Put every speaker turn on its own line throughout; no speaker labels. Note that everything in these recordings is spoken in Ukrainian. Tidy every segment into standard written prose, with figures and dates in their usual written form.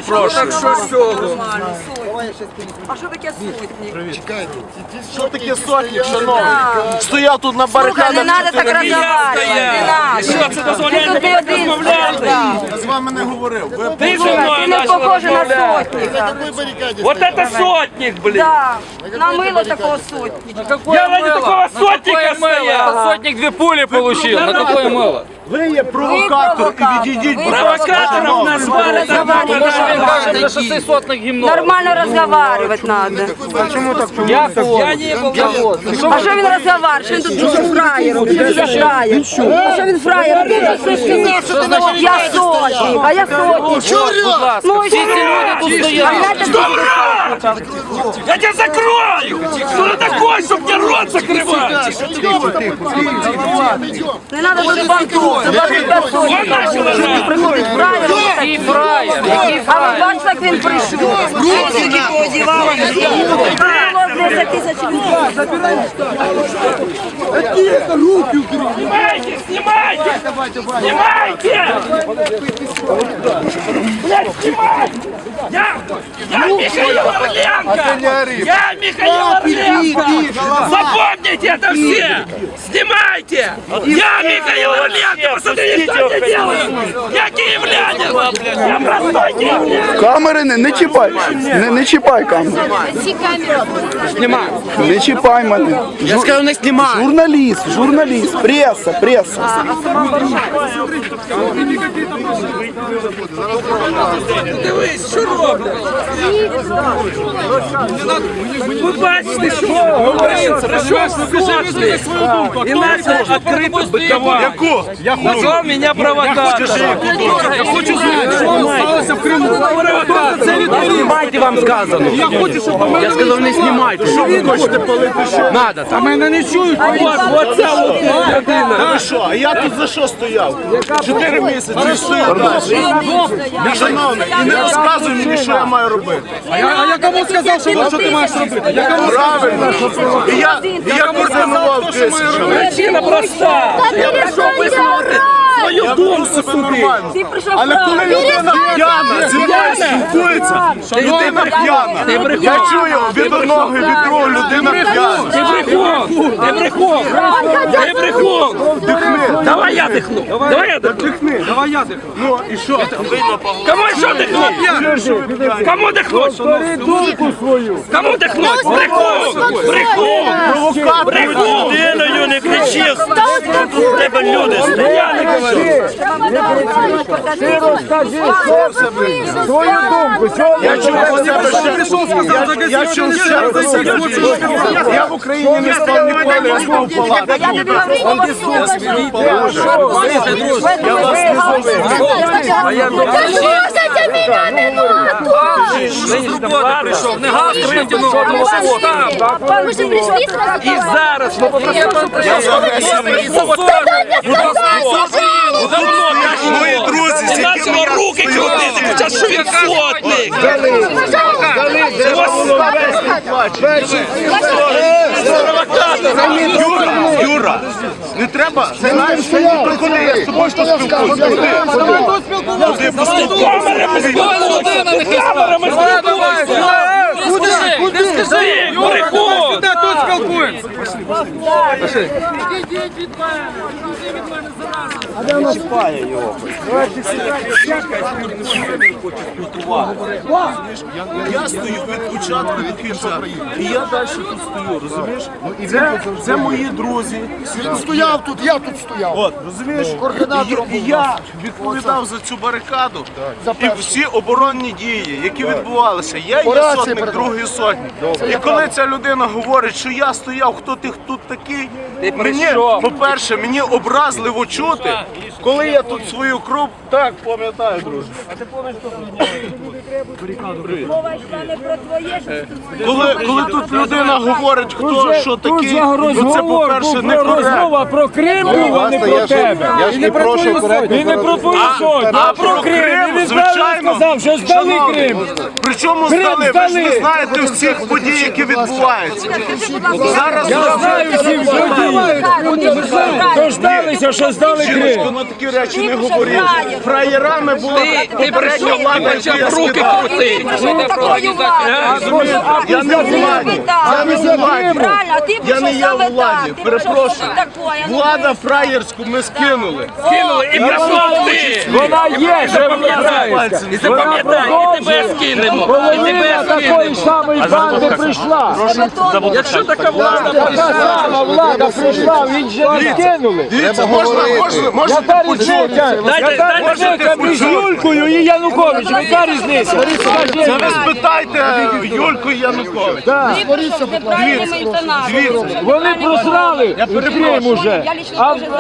Так що з цього?
А що таке сотник?
Що таке сотник, шановні? Стояв тут на
Слухай,
барикадах.
не треба так розмовляти. Не треба.
Що це дозволяє
Ти
так
один
розмовляти?
Я з вами не говорив. Ви
Ти зі
Слухай,
мною
ти не
почав
похожий на
розмовляти.
сотника.
Вот это сотник, блин.
Да, намило такого сотника.
Я ради такого сотника стоял.
Сотник 2 пули получил. На какое мыло?
Ви є провокатор і відійдіть, будь ласка.
Провокатором назвали такого.
На шоссе сотник гимно.
Нормально разговаривать надо.
Я не был заводом.
А що він розговариває? Що він тут дуже фраєром? Що за фраєр? А що він фраєр? Я сотник, а я сотник. Ну і що? А я тебе
Я тебя закрою! Кто ты такой, чтобы мне рот закрывать?
не треба бути банту. Це бачить сотника. Приходить фраєр.
Який фраєр? Який
А ви
фраєр?
бачите, як він прийшов? Руки поодівали. 10 тисяч гривень.
Снимайте, снимайте! Снимайте! Блядь, снимай! Я Михаил Орленко! Я Михаил Орленко! Запомните это все! Снимайте! Я Михаил Орленко! Посмотрите, что я делаю! Я киевлянин! Я простой киевлянин!
Камери не чіпай. Не чіпай камеру. Не чіпай мене.
Я сказал, не снимай.
Журналіст, преса.
Дивись, що роблять? Ви бачите, що говориться? Розчовся біжати. І почав відкрито битувати.
Яку?
Назвав мене провокатором.
Я хочу знати, що сталося в Криму.
Це відповідь.
Снимайте, вам сказано. Я сказал, не снимайте.
Що ви хочете палити що?
Надо там.
Мене не чують.
Оце от людина.
Та ви що? А я тут за що стояв? 4 місяці стояв. Шановний, і не розказуй мені, що я маю робити.
А я кому сказав, що ти маєш робити? Я кому
Правильно. І я координував тисячу.
Причина проста. Я прийшов висловити свою думку собі.
Ти прийшов
Але коли
правильно.
людина п'яна, зі мною спілкується, людина п'яна. Я чую від одного і від другого людина п'яна.
Ти брехун! Ти брехун! Ти брехун! Давай я дихну! Давай я дихну!
Давай я дихну.
Ну і що?
Кому що дихнуть? Кому дихнуть? Кому дихнуть? Брехун! Брехун! Брехун! Людиною не кричи! Тут у тебе люди стоять! Я не говорю!
Свою думку, що
Я чув про себе ще. Я чув ще про себе. Я в Україні не спав ніколи, я спав в палаті.
Я тобі говорю,
Я спів в палаті. Я вас не
Нині роботи прийшов. Не газ притягнув одного свого.
І зараз ми
Мої друзі, з якими
почали
я
руки крутити, кричать, що він сотник!
Юра, не треба, знаєш, коли я з тобою що спілкуюся. Туди поступай.
Камерами спілкуйся! Камерами спілкуйся! Ти скажи, брехун!
Тут спілкуємося.
Я стою від початку, від кінця. І я далі тут стою, розумієш? Це мої друзі.
Він стояв тут, я тут стояв.
От, розумієш? І я відповідав за цю барикаду і всі оборонні дії, які відбувалися. Я є сотник, другий сотник. І коли ця людина говорить, що я стояв, хто ти тут такий, мені, по-перше, мені образливо чути, коли я тут свою кров, так, пам'ятаю, друже. Коли тут людина говорить, хто що такий, ну це, по-перше, не
Розмова про Крим була, не про тебе.
Я ж не прошу
І не про твою сотню, а про Крим. І він
звичайно,
сказав, що здали
шановний,
Крим.
Причому здали? Ви ж не знаєте всіх подій, які відбуваються. Зараз
Я знаю всіх людей. Тож здалися, що здали Крим.
нам такі речі не
Ти вже
говоріть.
фраєр.
Фраєрами була попередня влада, яку я
руки
скидав.
крути.
Такою владою.
Я не у владі. Я не у владі.
Правильно, а ти
Я
прийшов
не є
саме
у владі.
так. Ти прийшов,
Перепрошую.
що таке?
Влада фраєрську ми скинули.
Кинули і прийшов ти.
Вона є, вже
Запам'ятай. І запам'ятай, і тебе скинемо. І
Половина
тебе
такої
скинемо.
самої банди прийшла.
Якщо така влада
Така
прийшла,
сама влада прийшла, він же не скинули.
Дивіться, можете
Яка
почути.
різниця? Яка різниця між Юлькою і Януковичем? Яка різниця? Скажи
Це ви
мені.
спитайте Юльку і Янукович.
Ти прийшов неправильними інтонаціями.
Вони просрали Крим уже,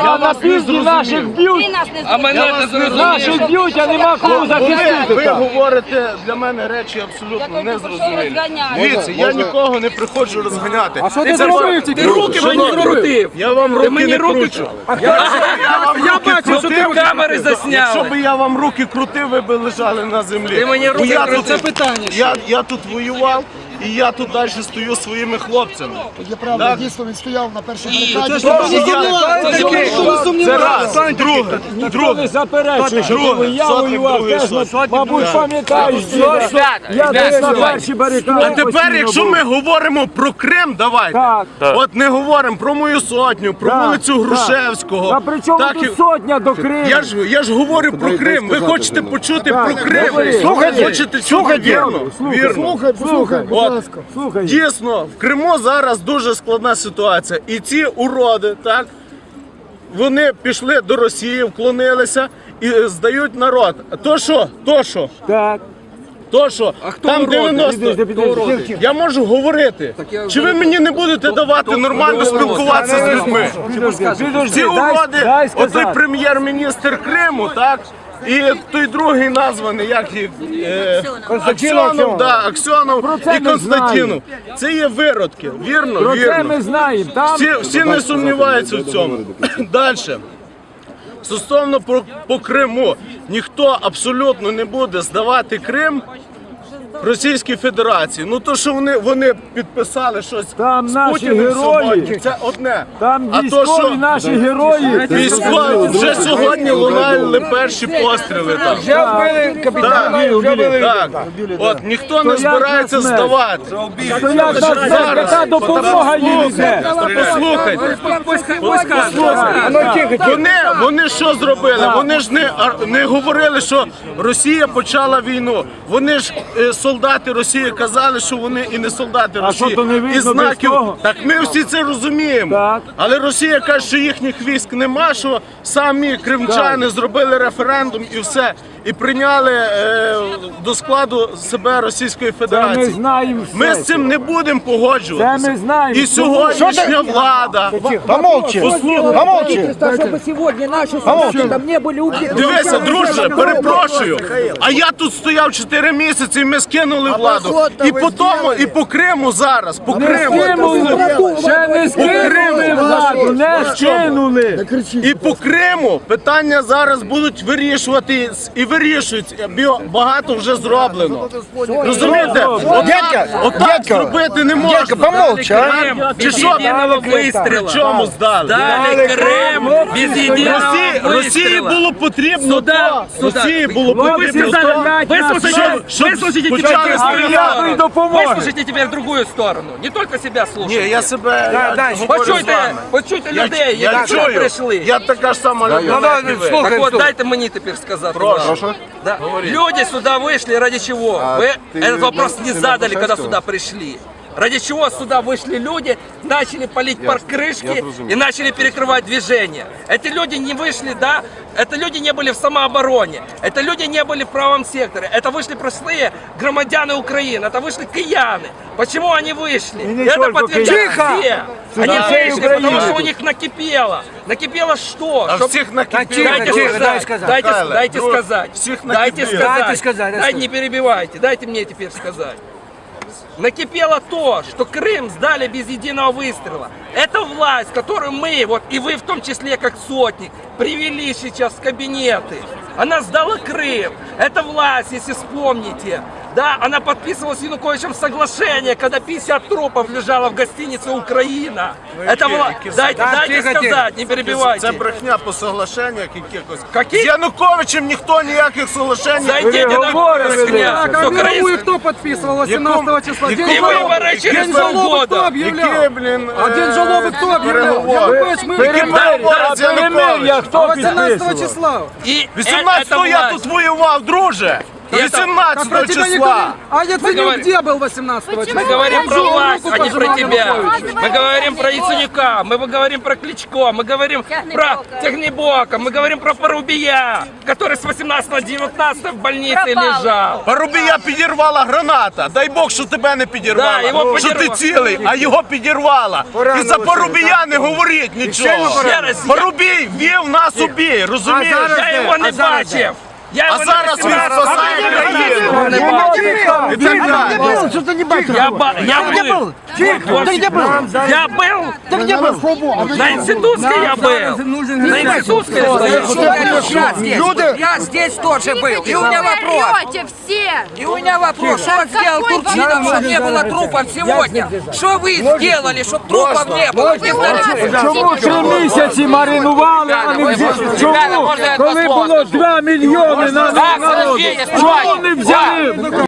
а на півдні наших б'ють.
Ти нас не
а мене не зрозумієш.
Наших б'ють, а нема кому захистити
Ви
там.
говорите для мене речі абсолютно незрозумілі. Дивіться, я нікого не приходжу розганяти. А що
ти зробив?
Ти руки мені крутив.
Я вам
Ти
руки
мені
не
руки
кручу.
Я бачу, що ти камери
Якщо
засняли.
б я вам руки крутив, ви б лежали на землі.
Ти мені
Бо
руки
я
крутив.
тут-
Це питання.
Я тут воював, і я тут далі стою зі своїми хлопцями.
Є правда,
Так.
дійсно він стояв на першій барикаді.
Це раз. Друге.
Ніхто не заперечує, що
Друге.
я
Сотник,
воював
другий
теж,
сотник.
мабуть,
Так.
пам'ятаєш, діда. Я десь на першій барикаді.
А тепер, якщо ми говоримо про Крим, давайте.
Так.
От не говоримо про мою сотню, про
Так,
вулицю
так.
Грушевського.
А при чому
Так,
тут
і-
сотня до Криму?
Я ж говорю про Крим. Ви хочете почути про Крим?
говори.
Слухайте, хочете чути вірно? Вірно.
Слухай, будь
От.
ласка.
Слухай,
Дійсно, в Криму зараз дуже складна ситуація. І ці уроди, так, вони пішли до Росії, вклонилися і здають народ. То що?
так.
Там
Підожди,
90.
підожди.
Я можу говорити. Чи ви мені не будете давати нормально спілкуватися з людьми? Ці уроди,
дай
отой
сказати.
прем'єр-міністр Криму, так? І той другий названий, як їх,
Константинов,
Аксьонов, да, Аксьонов
це
і
ми
Константинов. Це є виродки, вірно?
Про це
Вірно.
ми знаємо. Там
Всі не сумніваються в цьому. Далі. Стосовно по Криму, ніхто абсолютно не буде здавати Крим Російській Федерації. Ну то, що вони підписали щось
Там
з
наші
Путіним
герої.
сьогодні, це одне.
Там
А то,
військові
що
наші герої.
військові вже сьогодні лунали перші постріли там. Так. От ніхто не збирається здавати.
Стоять на це, яка допомога їм йде.
Послухайте.
Ну,
Вони що зробили? Вони ж не говорили, що Росія почала війну. Вони ж солдати Росії казали, що вони і не солдати
А що,
Росії.
то не видно
І знаків.
без того?
Так ми всі це розуміємо.
Так.
Але Росія каже, що їхніх військ нема, що самі кримчани зробили референдум і все. І прийняли до складу себе Російської
Це
Федерації.
ми знаємо
Ми
все.
з цим не будемо погоджуватися.
Це ми знаємо.
І сьогоднішня влада.
Помолчи. Помолчи.
Чтобы сегодня наши солдаты там не были убиты.
Дивися, друже, перепрошую. А я тут стояв 4 місяці, і ми скинули владу. І по тому, і по Криму зараз. По Криму.
Ще не скинули владу, не скинули.
І по Криму питання зараз будуть вирішувати і вирішують. Багато вже зроблено. Розумієте? Отак зробити не можна.
Дядька, помолчи, а?
Чи що? При чому здали?
Дали Крим без єдиного
Росії
вистріла.
було потрібно
Сюда,
то. Росії було
Ви
потрібно
сказали,
то.
Выслушайте теперь
почали
Ніякої допомоги.
Выслушайте теперь другую сторону. Не только себя
Ні,
слушайте.
я себе
Почуйте, почуйте людей, які сюди прийшли.
Я така ж сама людина, як і ви.
Так вот, дайте мені тепер сказати.
Прошу.
Да. Люди сюда вышли ради чего? Вы этот вопрос не задали, когда сюда пришли. Ради чего сюда вышли люди, начали палить крышки и начали перекрывать движение. Эти люди не вышли, да, это люди не были в самообороне, это люди не были в правом секторе, это вышли простые громадяне Украины, это вышли кияны. Почему они вышли?
не
Это
только
подтверждают
кияне.
все.
Сюда
Они
всей
вышли,
Украины.
потому что у них накипело. Накипело что?
А
Чтоб-
всіх накипіло.
Дайте сказать, дайте
Друг,
сказать.
всіх
Дайте
накипіло.
сказать. Дайте, не перебивайте, дайте мне теперь сказать. Накипело то, что Крым сдали без единого выстрела. Это власть, которую мы, вот и вы в том числе, как сотник, привели сейчас в кабинеты. Она сдала Крым. Это власть, если вспомните.
Да, она подписывала с Януковичем соглашение, когда 50 трупов лежало в гостинице «Украина». Это было... Дайте сказать, не
Це
перебивайте.
брехня по соглашеннях якихось.
Каких?
З Януковичем ніхто ніяких соглашень не
Зайдите на брехня.
Так, а мировую кто подписывал 18 числа?
И выборы через
День жалобы кто
полгода.
объявлял?
Які, блін,
А день жалобы кто объявлял?
переговори.
Янукович, мы...
Перемир'я з Януковичем.
А 18 числа.
И
18-го я тут воював, друже.
Это-
18
Про тебя никто
числа.
не... А Яценюк
говорим-
где был 18 числа?
Мы говорим про
Он
власть,
руку
а не про
пожимал
тебя.
Януковичу.
Мы говорим про Яценюка, мы говорим про Кличко, мы говорим про Технебока, мы говорим про Порубия, который с 18 на 19 в больнице лежал.
Парубія підірвала граната. Дай Бог, що тебе не
Да,
підірвала.
його
Що ти
підірвала.
цілий, а його підірвала. І за Парубія не говоріть нічого.
Ще раз,
Парубій вів нас у бій, розумієш?
я його не бачив. Я
А
його не
зараз він
бачив.
спасає країну.
Не бачив.
І так далі.
Что ты не бачил?
Я был.
Ты где был?
Я был.
Ты где был?
На институтской я был. На институтской
Люди,
Я здесь тоже был. И у меня вопрос.
Врете все!
И у меня вопрос. Что сделал Турчинов, чтобы не было трупов сегодня? Что вы сделали, чтобы трупов не было?
Чому 3 місяці маринували, а не взяли? Чому? Коли було 2 мільйони на народ? Чому не взяли?